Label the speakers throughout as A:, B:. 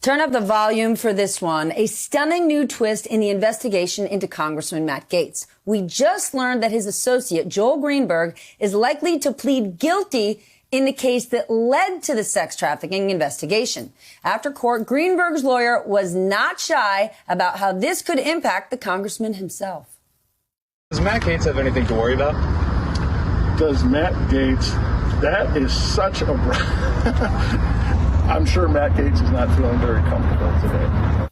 A: Turn up the volume for this one. A stunning new twist in the investigation into Congressman Matt Gaetz. We just learned that his associate, Joel Greenberg, is likely to plead guilty in the case that led to the sex trafficking investigation. After court, Greenberg's lawyer was not shy about how this could impact the congressman himself.
B: Does Matt Gaetz have anything to worry about?
C: Does Matt Gaetz? That is such a... I'm sure Matt Gaetz is not feeling very comfortable today.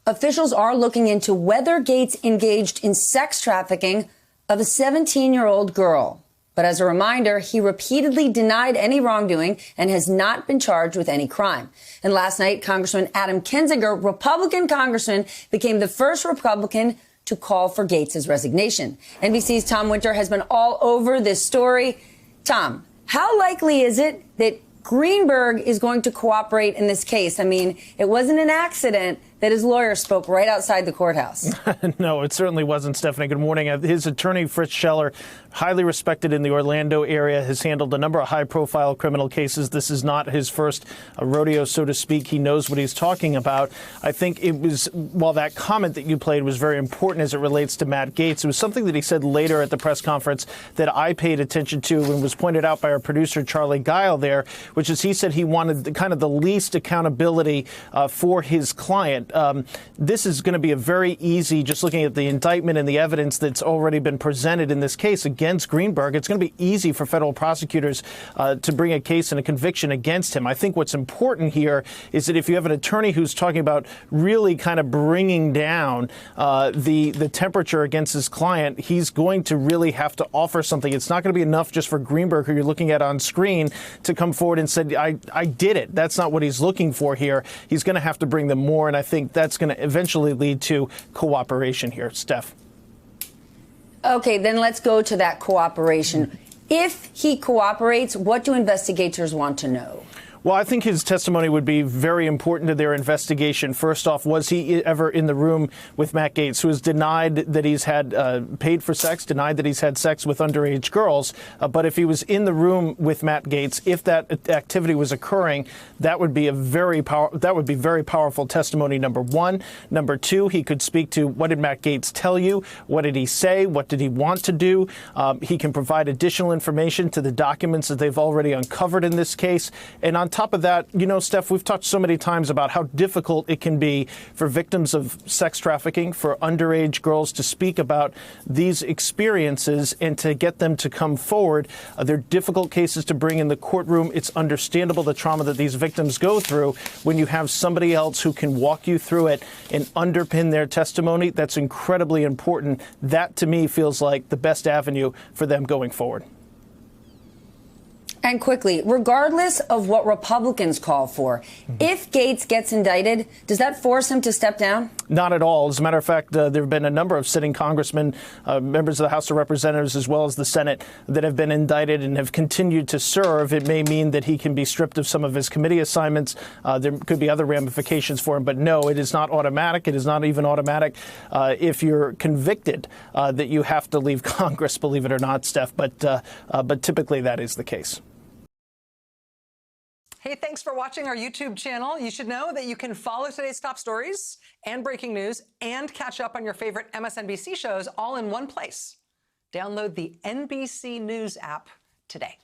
A: Officials are looking into whether Gaetz engaged in sex trafficking of a 17-year-old girl. But as a reminder, he repeatedly denied any wrongdoing and has not been charged with any crime. And last night, Congressman Adam Kinzinger, Republican congressman, became the first Republican to call for Gaetz' resignation. NBC's Tom Winter has been all over this story. Tom, how likely is it that Greenberg is going to cooperate in this case? I mean, it wasn't an accident that his lawyer spoke right outside the courthouse.
D: No, it certainly wasn't, Stephanie. Good morning. His attorney, Fritz Scheller, highly respected in the Orlando area, has handled a number of high-profile criminal cases. This is not his first rodeo, so to speak. He knows what he's talking about. I think it was, while that comment that you played was very important as it relates to Matt Gaetz, it was something that he said later at the press conference that I paid attention to and was pointed out by our producer, Charlie Guile there, which is he said he wanted kind of the least accountability for his client. This is going to be a very easy, just looking at the indictment and the evidence that's already been presented in this case against Greenberg, it's going to be easy for federal prosecutors to bring a case and a conviction against him. I think what's important here is that if you have an attorney who's talking about really kind of bringing down the temperature against his client, he's going to really have to offer something. It's not going to be enough just for Greenberg, who you're looking at on screen, to come forward and say, I did it. That's not what he's looking for here. He's going to have to bring them more, and I think that's going to eventually lead to cooperation here. Steph.
A: Okay, then let's go to that cooperation. If he cooperates, what do investigators want to know?
D: Well, I think his testimony would be very important to their investigation. First off, was he ever in the room with Matt Gaetz, who has denied that he's had paid for sex, denied that he's had sex with underage girls. But if he was in the room with Matt Gaetz, if that activity was occurring, that would be very powerful testimony, number one. Number two, he could speak to what did Matt Gaetz tell you? What did he say? What did he want to do? He can provide additional information to the documents that they've already uncovered in this case. And on top of that, you know, Steph, we've talked so many times about how difficult it can be for victims of sex trafficking, for underage girls to speak about these experiences and to get them to come forward. They're difficult cases to bring in the courtroom. It's understandable the trauma that these victims go through. When you have somebody else who can walk you through it and underpin their testimony, that's incredibly important. That, to me, feels like the best avenue for them going forward.
A: And quickly, regardless of what Republicans call for, if Gaetz gets indicted, does that force him to step down?
D: Not at all. As a matter of fact, there have been a number of sitting congressmen, members of the House of Representatives, as well as the Senate, that have been indicted and have continued to serve. It may mean that he can be stripped of some of his committee assignments. There could be other ramifications for him. But no, it is not automatic. It is not even automatic if you're convicted that you have to leave Congress, believe it or not, Steph. But typically that is the case.
E: Hey, thanks for watching our YouTube channel. You should know that you can follow today's top stories and breaking news and catch up on your favorite MSNBC shows all in one place. Download the NBC News app today.